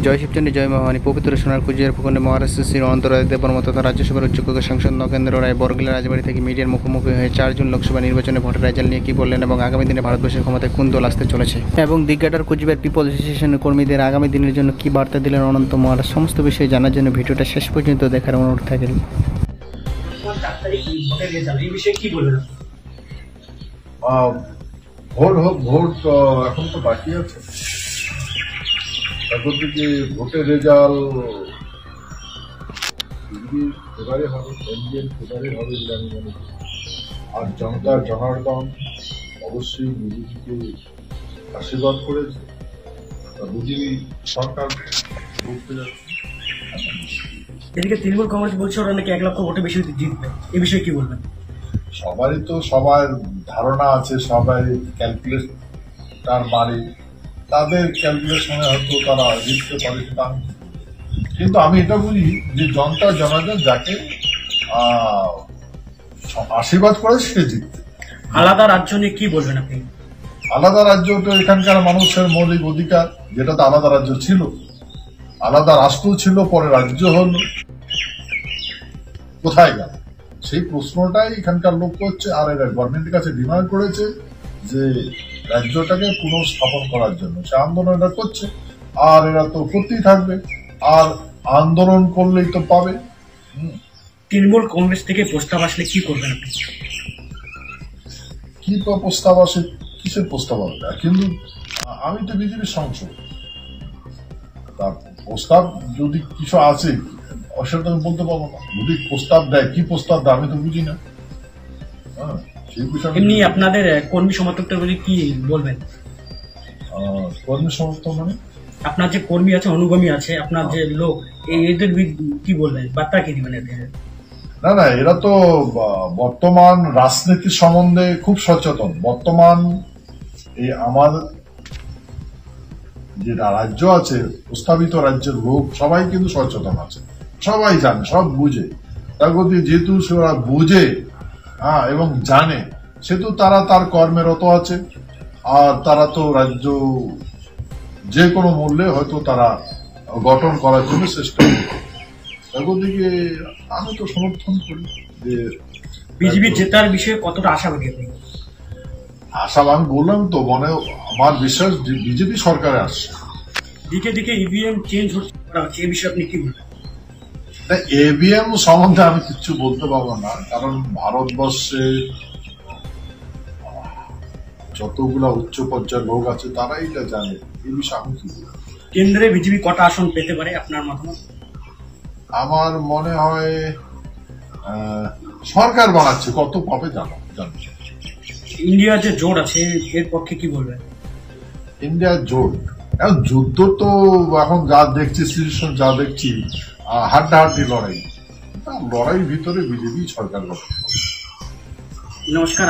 জয় শিবচন্ডী জয় মহানী পবিত্র সোনার কুচবিহার ভূখণ্ডে মহারাষ্ট্র শ্রী অনন্ত রায় দেববর্মা তথা রাজ্যসভার উচ্চকক্ষ সাংসদ নগেন্দ্র রায় বরগিলা রাজবাড়ি থেকে মিডিয়ার মুখোমুখি হয়ে 4 জুন লোকসভা নির্বাচনে ভোটের রেজাল্ট নিয়ে কী বললেন এবং আগামী দিনে ভারতবর্ষের ক্ষমতায় কোন দল আসতে চলেছে এবং দিগ্গাটার কুচবিহার পিপল অ্যাসোসিয়েশনের কর্মীদের আগামী দিনের জন্য কী বার্তা দিলেন অনন্ত মহারাজ সমস্ত বিষয়ে জানার জন্য ভিডিওটা শেষ পর্যন্ত দেখার অনুরোধ থাকল। ভোট এখন তো বাকি আছে, এখন থেকে ভোটের রেজাল্ট ফেভারে হবে, এনডিএর ফেভারে হবে বলে আমি মনে করি। আর জনতার জনার্দন অবশ্যই বিজেপিকে আশীর্বাদ করেছে, বিজেপি সরকার করতে যাচ্ছে। এদিকে তৃণমূল কংগ্রেস বলছে ওরা নাকি 1 লক্ষ ভোটে বেশি জিতবে, এই বিষয়ে কি বলবেন? সবারই তো সবার ধারণা আছে, সবাই ক্যালকুলেটার মারে, তাদের ক্যালকুলেশনে হয়তো তারা জিততে পারে, কিন্তু আমি এটা বুঝি যে জনতা জনার্দন যাকে আশীর্বাদ করে সে জিতবে। আলাদা রাজ্য নিয়ে কি বলবেন আপনি? আলাদা রাজ্য তো এখানকার মানুষের মৌলিক অধিকার, যেটা তো আলাদা রাজ্য ছিল, আলাদা রাষ্ট্র ছিল, পরে রাজ্য হল, কোথায় গেল সেই প্রশ্নটাই এখানকার লোক করছে। আর এরা গভর্নমেন্টের কাছে ডিমান্ড করেছে যে রাজ্যটাকে পুনঃস্থাপন করার জন্য, সে আন্দোলন এরা করছে, আর এরা তো করতেই থাকবে, আর আন্দোলন করলেই তো পাবে। তৃণমূল কংগ্রেস থেকে প্রস্তাব আসলে কি করবেন আপনি? কি প্রস্তাব আসে, কিসের প্রস্তাব আসবে? কিন্তু আমি তো বিজেপির সংসদ, তার প্রস্তাব যদি কিছু আছে সেটা আমি বলতে পারবো না। যদি প্রস্তাব দেয়, কি প্রস্তাব দেয় আমি তো বুঝি না। এমনি আপনাদের কর্মী সমর্থকদের বলে কি বলবেন? কর্মী সমর্থক মানে আপনার যে কর্মী আছে, অনুগামী আছে, আপনার যে লোক, এদের কি বলবেন, বার্তা কি দিবেন এদের? না, এরা তো বর্তমান রাজনীতি সম্বন্ধে খুব সচেতন। বর্তমান এই আমার যে রাজ্য আছে, প্রস্তাবিত রাজ্যের লোক সবাই কিন্তু সচেতন আছে, সবাই জানে, সব বুঝে। তার প্রতি যেহেতু ওরা বুঝে এবং জানে, সেহেতু তারা তার কর্মেরত আছে, আর তারা তো রাজ্য যে কোনো মূল্যে হয়তো তারা গঠন করার জন্য চেষ্টা করে। তার দিকে আমি তো সমর্থন করি যে বিজেপি জেতার বিষয়ে কতটা আশাবাদী আপনি? আমি বললাম তো, মানে আমার বিশ্বাস বিজেপি সরকারে আসছে। দিকে দিকে ইভিএম চেঞ্জ করা হচ্ছে, এই বিষয়ে আপনি কি বলবেন? ইভিএম সম্বন্ধে আমি কিছু বলতে পারবো না, কারণ ভারতবর্ষে যতগুলা উচ্চ পর্যায়ের লোক আছে তারাই এটা জানে। এই বিষয়ে আমি কি বলবো? কেন্দ্রে বিজেপি কটা আসন পেতে পারে আপনার মতামত? আমার মনে হয় সরকার বানাচ্ছে, কত পাবে জানো। ইন্ডিয়া যে জোট আছে এর পক্ষে কি বলবেন? ইন্ডিয়ার জোট, এখন যুদ্ধ তো এখন যা দেখছি, সিচুয়েশন যা দেখছি, হাড্ডাহাড্ডি লড়াই ভিতরে বিজেপি সরকার গঠন। নমস্কার।